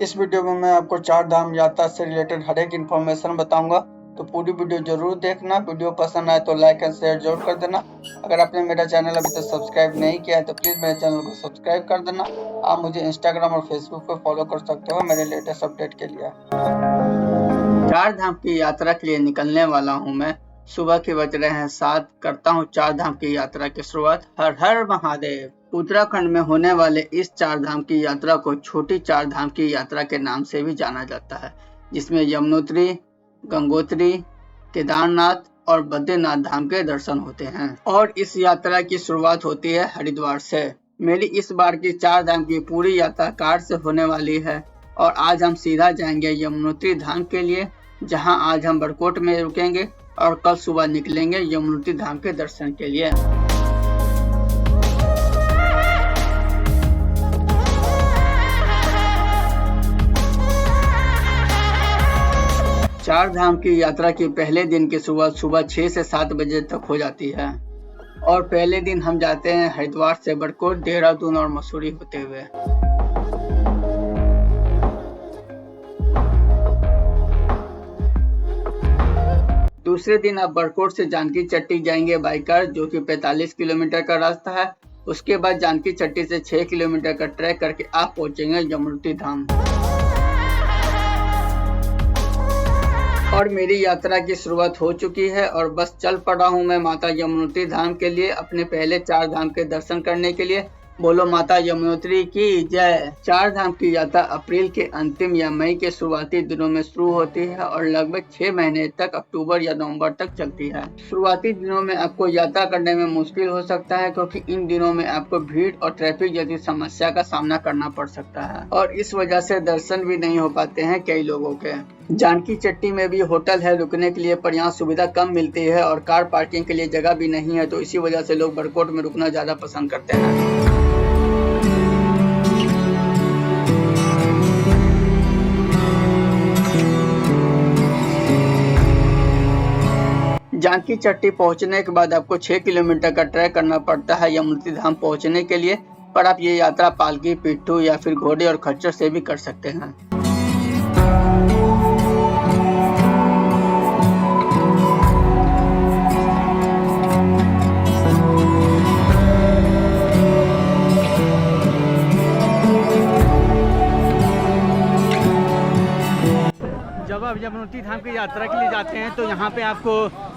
इस वीडियो में मैं आपको चार धाम यात्रा से रिलेटेड हर एक इन्फॉर्मेशन बताऊंगा, तो पूरी वीडियो जरूर देखना। वीडियो पसंद आए तो लाइक एंड शेयर जरूर कर देना। अगर आपने मेरा चैनल अभी तक सब्सक्राइब नहीं किया है तो प्लीज मेरे चैनल को सब्सक्राइब कर देना। आप मुझे इंस्टाग्राम और फेसबुक पर फॉलो कर सकते हो मेरे लेटेस्ट अपडेट के लिए। चार धाम की यात्रा के लिए निकलने वाला हूँ मैं। सुबह के बज रहे हैं 7। करता हूँ चार धाम की यात्रा की शुरुआत। हर हर महादेव। उत्तराखंड में होने वाले इस चार धाम की यात्रा को छोटी चार धाम की यात्रा के नाम से भी जाना जाता है, जिसमें यमुनोत्री, गंगोत्री, केदारनाथ और बद्रीनाथ धाम के दर्शन होते हैं। और इस यात्रा की शुरुआत होती है हरिद्वार से। मेरी इस बार की चार धाम की पूरी यात्रा कार से होने वाली है और आज हम सीधा जाएंगे यमुनोत्री धाम के लिए, जहां आज हम बरकोट में रुकेंगे और कल सुबह निकलेंगे यमुनोत्री धाम के दर्शन के लिए। चार धाम की यात्रा की पहले दिन की सुबह 6 से 7 बजे तक हो जाती है और पहले दिन हम जाते हैं हरिद्वार से बरकोट, देहरादून और मसूरी होते हुए। दूसरे दिन आप बरकोट से जानकी चट्टी जाएंगे बाई कार, जो कि 45 किलोमीटर का रास्ता है। उसके बाद जानकी चट्टी से 6 किलोमीटर का ट्रैक करके आप पहुंचेंगे यमुनोत्री धाम। और मेरी यात्रा की शुरुआत हो चुकी है और बस चल पड़ा हूँ मैं माता यमुनोत्री धाम के लिए, अपने पहले चार धाम के दर्शन करने के लिए। बोलो माता यमुनोत्री की जय। चार धाम की यात्रा अप्रैल के अंतिम या मई के शुरुआती दिनों में शुरू होती है और लगभग 6 महीने तक अक्टूबर या नवंबर तक चलती है। शुरुआती दिनों में आपको यात्रा करने में मुश्किल हो सकता है, क्योंकि इन दिनों में आपको भीड़ और ट्रैफिक जैसी समस्या का सामना करना पड़ सकता है और इस वजह से दर्शन भी नहीं हो पाते हैं कई लोगों के। जानकी चट्टी में भी होटल है रुकने के लिए, पर यहाँ सुविधा कम मिलती है और कार पार्किंग के लिए जगह भी नहीं है, तो इसी वजह से लोग बरकोट में रुकना ज्यादा पसंद करते हैं। जानकी चट्टी पहुंचने के बाद आपको 6 किलोमीटर का ट्रैक करना पड़ता है यमुनोत्री धाम पहुंचने के लिए, पर आप ये यात्रा पालकी, पिट्ठू या फिर घोड़े और खच्चर से भी कर सकते हैं। जब आप यमुनोत्री धाम की यात्रा के लिए जाते हैं तो यहाँ पे आपको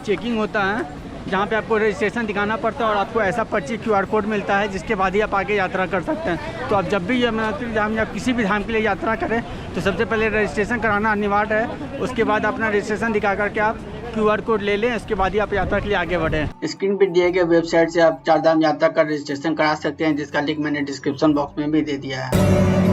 चेकिंग होता है, जहाँ पे आपको रजिस्ट्रेशन दिखाना पड़ता है और आपको ऐसा पर्ची QR कोड मिलता है, जिसके बाद ही आप आगे यात्रा कर सकते हैं। तो आप जब भी यमुनोत्री धाम या किसी भी धाम के लिए यात्रा करें तो सबसे पहले रजिस्ट्रेशन कराना अनिवार्य है। उसके बाद अपना रजिस्ट्रेशन दिखा करके आप QR कोड ले लें, उसके बाद ही आप यात्रा के लिए आगे बढ़ें। स्क्रीन पर दिए गए वेबसाइट से आप चार धाम यात्रा का रजिस्ट्रेशन करा सकते हैं, जिसका लिंक मैंने डिस्क्रिप्शन बॉक्स में भी दे दिया है।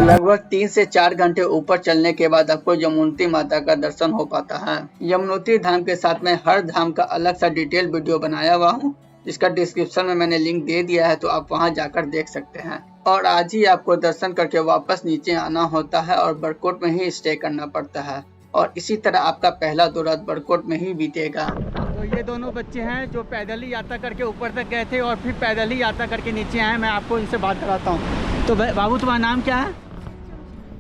लगभग 3 से 4 घंटे ऊपर चलने के बाद आपको यमुनोत्री माता का दर्शन हो पाता है। यमुनोत्री धाम के साथ में हर धाम का अलग सा डिटेल वीडियो बनाया हुआ हूँ, जिसका डिस्क्रिप्शन में मैंने लिंक दे दिया है, तो आप वहां जाकर देख सकते हैं। और आज ही आपको दर्शन करके वापस नीचे आना होता है और बरकोट में ही स्टे करना पड़ता है और इसी तरह आपका पहला दो रात बरकोट में ही बीतेगा। तो ये दोनों बच्चे हैं जो पैदल ही यात्रा करके ऊपर तक गए थे और फिर पैदल ही यात्रा करके नीचे आए। मैं आपको इनसे बात कराता हूँ। तो बाबू, तुम्हारा नाम क्या है?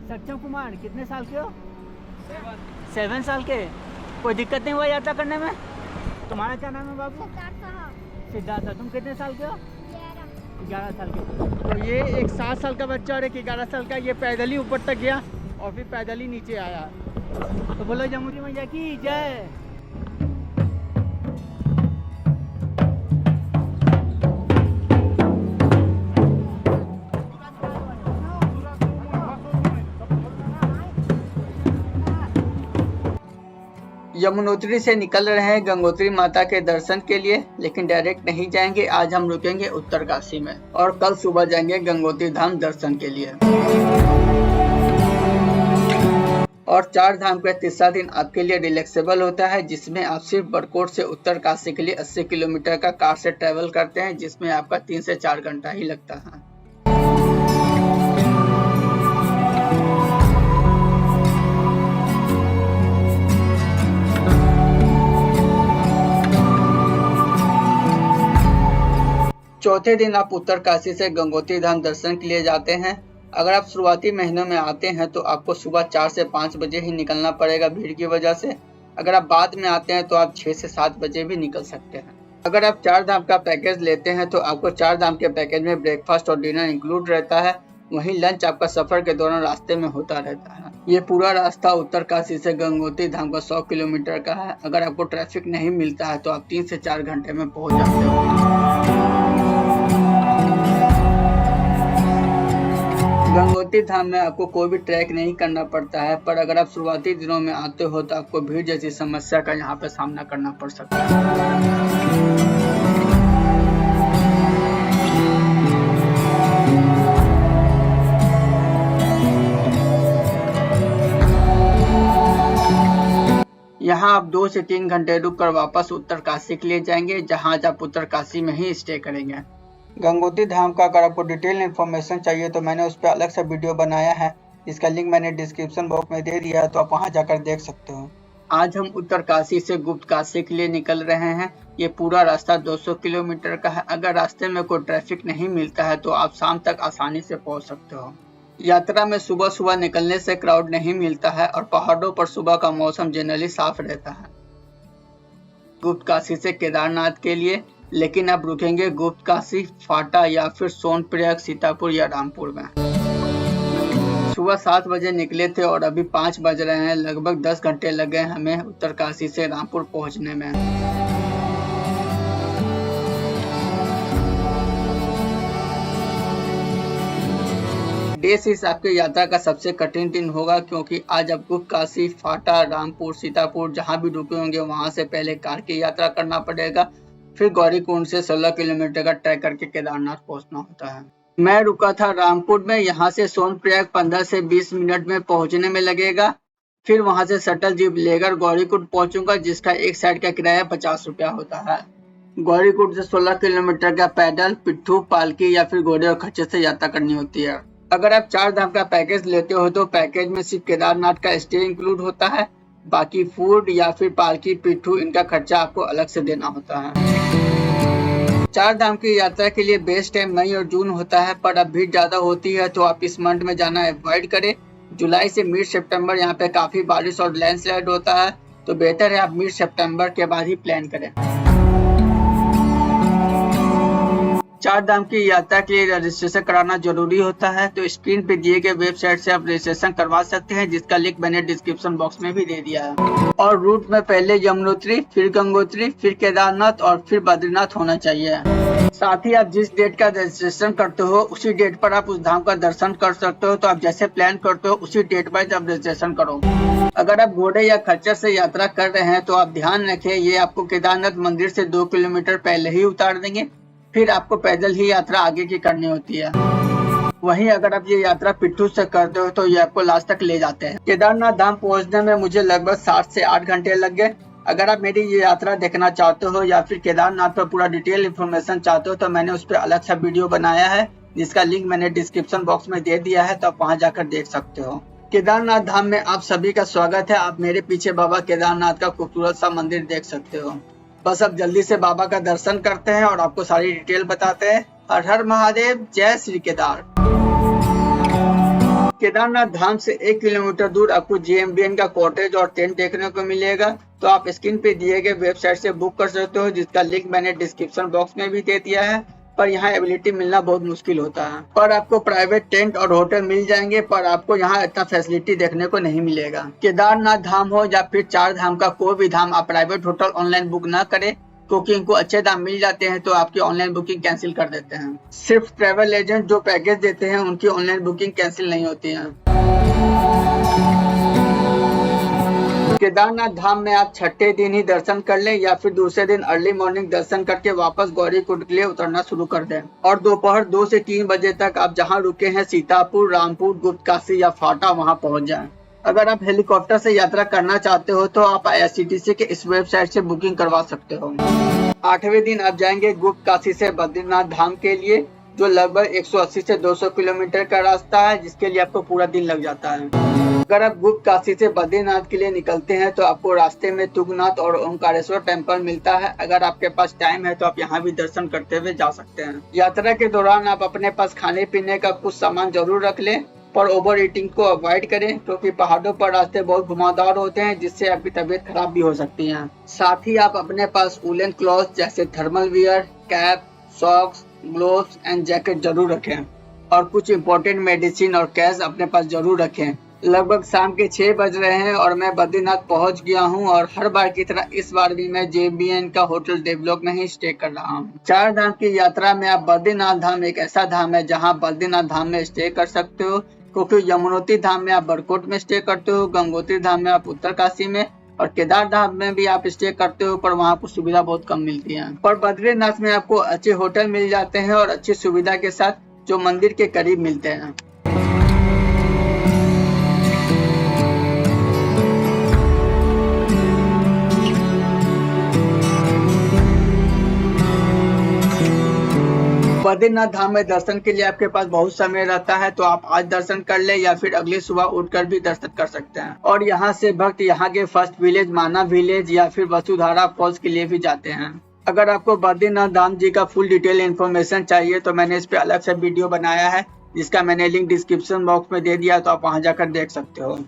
सक्षम कुमार। कितने साल के हो? 7 साल के। कोई दिक्कत नहीं हुआ यात्रा करने में? तुम्हारा क्या नाम है बाबू? सिद्धार्थ। तुम कितने साल के हो? 11 साल के। तो ये एक 7 साल का बच्चा और एक 11 साल का, ये पैदल ही ऊपर तक गया और फिर पैदल ही नीचे आया। तो बोलो यमुना मैया की जय। यमुनोत्री से निकल रहे हैं गंगोत्री माता के दर्शन के लिए, लेकिन डायरेक्ट नहीं जाएंगे। आज हम रुकेंगे उत्तरकाशी में और कल सुबह जाएंगे गंगोत्री धाम दर्शन के लिए। और 4 धाम का तीसरा दिन आपके लिए रिलैक्सेबल होता है, जिसमें आप सिर्फ बरकोट से उत्तरकाशी के लिए 80 किलोमीटर का कार से ट्रेवल करते हैं, जिसमें आपका 3 से 4 घंटा ही लगता है। चौथे दिन आप उत्तरकाशी से गंगोत्री धाम दर्शन के लिए जाते हैं। अगर आप शुरुआती महीनों में आते हैं तो आपको सुबह 4 से 5 बजे ही निकलना पड़ेगा भीड़ की वजह से। अगर आप बाद में आते हैं तो आप 6 से 7 बजे भी निकल सकते हैं। अगर आप 4 धाम का पैकेज लेते हैं तो आपको 4 धाम के पैकेज में ब्रेकफास्ट और डिनर इंक्लूड रहता है। वहीं लंच आपका सफर के दौरान रास्ते में होता रहता है। ये पूरा रास्ता उत्तरकाशी से गंगोत्री धाम का 100 किलोमीटर का है। अगर आपको ट्रैफिक नहीं मिलता है तो आप 3 से 4 घंटे में पहुंच जाते हो। गंगोत्री धाम में आपको कोई भी ट्रैक नहीं करना पड़ता है, पर अगर आप शुरुआती दिनों में आते हो तो आपको भीड़ जैसी समस्या का यहाँ पे सामना करना पड़ सकता है। यहाँ आप 2 से 3 घंटे रुक कर वापस उत्तरकाशी के लिए जाएंगे, जहाँ आज आप उत्तरकाशी में ही स्टे करेंगे। गंगोत्री धाम का अगर आपको डिटेल इन्फॉर्मेशन चाहिए तो मैंने उस पर अलग से वीडियो बनाया है, जिसका लिंक मैंने डिस्क्रिप्शन बॉक्स में दे दिया है, तो आप वहां जाकर देख सकते हो। आज हम उत्तरकाशी से गुप्तकाशी के लिए निकल रहे हैं। ये पूरा रास्ता 200 किलोमीटर का है। अगर रास्ते में कोई ट्रैफिक नहीं मिलता है तो आप शाम तक आसानी से पहुंच सकते हो। यात्रा में सुबह सुबह निकलने से क्राउड नहीं मिलता है और पहाड़ों पर सुबह का मौसम जनरली साफ रहता है। गुप्तकाशी से केदारनाथ के लिए, लेकिन अब रुकेंगे गुप्तकाशी, फाटा या फिर सोनप्रयाग, सीतापुर या रामपुर में। सुबह 7 बजे निकले थे और अभी 5 बज रहे हैं। लगभग 10 घंटे लगे हमें उत्तरकाशी से रामपुर पहुंचने में। डे 6 आपकी यात्रा का सबसे कठिन दिन होगा, क्योंकि आज आप गुप्तकाशी, फाटा, रामपुर, सीतापुर जहां भी रुके होंगे वहां से पहले कार की यात्रा करना पड़ेगा। फिर गौरीकुंड से 16 किलोमीटर का ट्रैक करके केदारनाथ पहुंचना होता है। मैं रुका था रामपुर में। यहाँ से सोनप्रयाग 15 से 20 मिनट में पहुंचने में लगेगा। फिर वहां से शटल जीप लेकर गौरीकुंड पहुंचूंगा, जिसका एक साइड का किराया 50 रुपया होता है। गौरीकुंड से 16 किलोमीटर का पैदल, पिट्ठू, पालकी या फिर घोड़े और खच्चर से यात्रा करनी होती है। अगर आप 4 धाम का पैकेज लेते हो तो पैकेज में सिर्फ केदारनाथ का स्टे इंक्लूड होता है। बाकी फूड या फिर पालकी, पिट्ठू, इनका खर्चा आपको अलग से देना होता है। 4 धाम की यात्रा के लिए बेस्ट टाइम मई और जून होता है, पर अब भीड़ ज्यादा होती है तो आप इस मंथ में जाना अवॉइड करें। जुलाई से मिड सितंबर यहाँ पे काफी बारिश और लैंडस्लाइड होता है, तो बेहतर है आप मिड सितंबर के बाद ही प्लान करें। 4 धाम की यात्रा के लिए रजिस्ट्रेशन कराना जरूरी होता है, तो स्क्रीन पे दिए गए वेबसाइट से आप रजिस्ट्रेशन करवा सकते हैं, जिसका लिंक मैंने डिस्क्रिप्शन बॉक्स में भी दे दिया है। और रूट में पहले यमुनोत्री, फिर गंगोत्री, फिर केदारनाथ और फिर बद्रीनाथ होना चाहिए। साथ ही आप जिस डेट का रजिस्ट्रेशन करते हो उसी डेट पर आप उस धाम का दर्शन कर सकते हो, तो आप जैसे प्लान करते हो उसी डेट वाइज आप रजिस्ट्रेशन करो। अगर आप घोड़े या खच्चर से यात्रा कर रहे हैं तो आप ध्यान रखें, ये आपको केदारनाथ मंदिर से 2 किलोमीटर पहले ही उतार देंगे। फिर आपको पैदल ही यात्रा आगे की करनी होती है। वहीं अगर आप ये यात्रा पिट्ठू से करते हो तो ये आपको लास्ट तक ले जाते हैं। केदारनाथ धाम पहुंचने में मुझे लगभग 7 से 8 घंटे लग गए। अगर आप मेरी ये यात्रा देखना चाहते हो या फिर केदारनाथ पर पूरा डिटेल इन्फॉर्मेशन चाहते हो तो मैंने उस पर अलग सा वीडियो बनाया है, जिसका लिंक मैंने डिस्क्रिप्शन बॉक्स में दे दिया है, तो आप वहां जाकर देख सकते हो। केदारनाथ धाम में आप सभी का स्वागत है। आप मेरे पीछे बाबा केदारनाथ का खूबसूरत सा मंदिर देख सकते हो। बस अब जल्दी से बाबा का दर्शन करते हैं और आपको सारी डिटेल बताते हैं। हर हर महादेव, जय श्री केदार। केदारनाथ धाम से 1 किलोमीटर दूर आपको JMBN का कॉटेज और टेंट देखने को मिलेगा, तो आप स्क्रीन पे दिए गए वेबसाइट से बुक कर सकते हो, जिसका लिंक मैंने डिस्क्रिप्शन बॉक्स में भी दे दिया है। पर यहाँ एबिलिटी मिलना बहुत मुश्किल होता है। पर आपको प्राइवेट टेंट और होटल मिल जाएंगे, पर आपको यहाँ इतना फैसिलिटी देखने को नहीं मिलेगा। केदारनाथ धाम हो या फिर 4 धाम का कोई भी धाम, आप प्राइवेट होटल ऑनलाइन बुक ना करें, क्योंकि इनको अच्छे दाम मिल जाते हैं तो आपकी ऑनलाइन बुकिंग कैंसिल कर देते हैं। सिर्फ ट्रैवल एजेंट जो पैकेज देते हैं उनकी ऑनलाइन बुकिंग कैंसिल नहीं होती है। केदारनाथ धाम में आप छठे दिन ही दर्शन कर लें या फिर दूसरे दिन अर्ली मॉर्निंग दर्शन करके वापस गौरीकुंड के लिए उतरना शुरू कर दें और दोपहर 2 से 3 बजे तक आप जहां रुके हैं सीतापुर, रामपुर, गुप्तकाशी या फाटा वहां पहुंच जाएं। अगर आप हेलीकॉप्टर से यात्रा करना चाहते हो तो आप IRCTC के इस वेबसाइट से बुकिंग करवा सकते हो। 8वें दिन आप जाएंगे गुप्तकाशी से बद्रीनाथ धाम के लिए, जो लगभग 180 से 200 किलोमीटर का रास्ता है, जिसके लिए आपको पूरा दिन लग जाता है। अगर आप गुप्तकाशी से बद्रीनाथ के लिए निकलते हैं तो आपको रास्ते में तुंगनाथ और ओंकारेश्वर टेम्पल मिलता है। अगर आपके पास टाइम है तो आप यहाँ भी दर्शन करते हुए जा सकते हैं। यात्रा के दौरान आप अपने पास खाने पीने का कुछ सामान जरूर रख लें, पर ओवर ईटिंग को अवॉइड करें क्योंकि पहाड़ों पर रास्ते बहुत घुमावदार होते हैं, जिससे आपकी तबीयत खराब भी हो सकती है। साथ ही आप अपने पास वूलन क्लॉथ जैसे thermal wear, cap, socks, gloves and jacket जरूर रखें और कुछ इम्पोर्टेंट मेडिसिन और कैश अपने पास जरूर रखें। लगभग शाम के 6 बज रहे हैं और मैं बद्रीनाथ पहुंच गया हूं और हर बार की तरह इस बार भी मैं JBN का होटल डेवलप में ही स्टे कर रहा हूं। 4 धाम की यात्रा में आप बद्रीनाथ धाम एक ऐसा धाम है जहां बद्रीनाथ धाम में स्टे कर सकते हो, क्योंकि यमुनोत्री धाम में आप बरकोट में स्टे करते हो, गंगोत्री धाम में आप उत्तरकाशी में और केदार धाम में भी आप स्टे करते हो, पर वहाँ आपको सुविधा बहुत कम मिलती है। पर बद्रीनाथ में आपको अच्छे होटल मिल जाते हैं और अच्छी सुविधा के साथ, जो मंदिर के करीब मिलते हैं। बद्रीनाथ धाम में दर्शन के लिए आपके पास बहुत समय रहता है, तो आप आज दर्शन कर ले या फिर अगली सुबह उठकर भी दर्शन कर सकते हैं। और यहाँ से भक्त यहाँ के फर्स्ट विलेज माना विलेज या फिर वसुधारा फॉल्स के लिए भी जाते हैं। अगर आपको बद्रीनाथ धाम जी का फुल डिटेल इन्फॉर्मेशन चाहिए तो मैंने इस पे अलग से वीडियो बनाया है, जिसका मैंने लिंक डिस्क्रिप्शन बॉक्स में दे दिया, तो आप वहाँ जाकर देख सकते हो।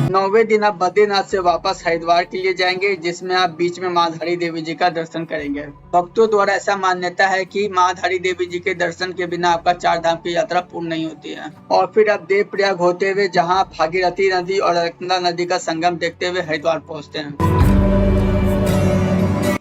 9वें दिन आप बद्रीनाथ से वापस हरिद्वार के लिए जाएंगे, जिसमें आप बीच में माँ धारी देवी जी का दर्शन करेंगे। भक्तों द्वारा ऐसा मान्यता है कि माँ धारी देवी जी के दर्शन के बिना आपका 4 धाम की यात्रा पूर्ण नहीं होती है। और फिर आप देवप्रयाग होते हुए जहाँ भागीरथी नदी और अलकनंदा नदी का संगम देखते हुए हरिद्वार पहुँचते हैं।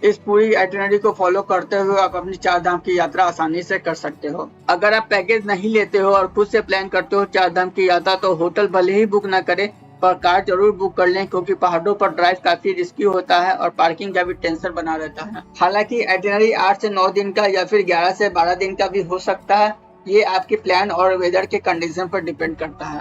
इस पूरी आइटिनरी को फॉलो करते हुए आप अपनी 4 धाम की यात्रा आसानी से कर सकते हो। अगर आप पैकेज नहीं लेते हो और खुद से प्लान करते हो 4 धाम की यात्रा, तो होटल भले ही बुक ना करें पर कार जरूर बुक कर लें, क्योंकि पहाड़ों पर ड्राइव काफी रिस्की होता है और पार्किंग का भी टेंशन बना रहता है। हालांकि आइटिनरी 8 से 9 दिन का या फिर 11 से 12 दिन का भी हो सकता है, ये आपके प्लान और वेदर के कंडीशन पर डिपेंड करता है।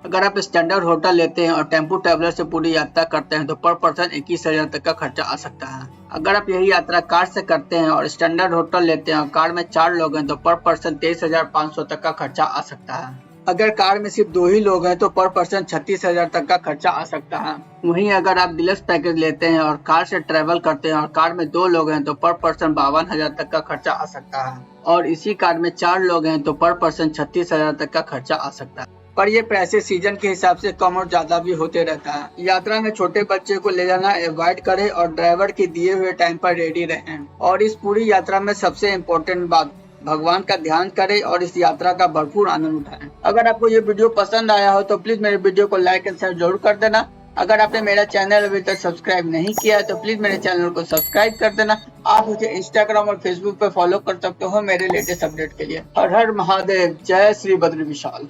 अगर आप स्टैंडर्ड होटल लेते हैं और टेम्पो ट्रैवलर से पूरी यात्रा करते हैं तो पर पर्सन 21,000 तक का खर्चा आ सकता है। अगर आप यही यात्रा कार से करते हैं और स्टैंडर्ड होटल लेते हैं और कार में 4 लोग हैं तो पर पर्सन 23,500 तक का खर्चा आ सकता है। अगर कार में सिर्फ 2 ही लोग हैं तो पर पर्सन 36,000 तक का खर्चा आ सकता है। वहीं अगर आप डिलक्स पैकेज लेते हैं और कार से ट्रैवल करते हैं और कार में 2 लोग हैं तो पर पर्सन 52,000 तक का खर्चा आ सकता है। और इसी कार में 4 लोग हैं तो पर पर्सन 36,000 तक का खर्चा आ सकता है। पर ये पैसे सीजन के हिसाब से कम और ज्यादा भी होते रहता है। यात्रा में छोटे बच्चे को ले जाना अवॉइड करें और ड्राइवर के दिए हुए टाइम पर रेडी रहें। और इस पूरी यात्रा में सबसे इम्पोर्टेंट बात, भगवान का ध्यान करें और इस यात्रा का भरपूर आनंद उठाएं। अगर आपको ये वीडियो पसंद आया हो तो प्लीज मेरे वीडियो को लाइक एंड शेयर जरूर कर देना। अगर आपने मेरा चैनल अभी तक सब्सक्राइब नहीं किया है तो प्लीज मेरे चैनल को सब्सक्राइब कर देना। आप मुझे इंस्टाग्राम और फेसबुक पे फॉलो कर सकते हो मेरे लेटेस्ट अपडेट के लिए। हर हर महादेव, जय श्री बद्री विशाल।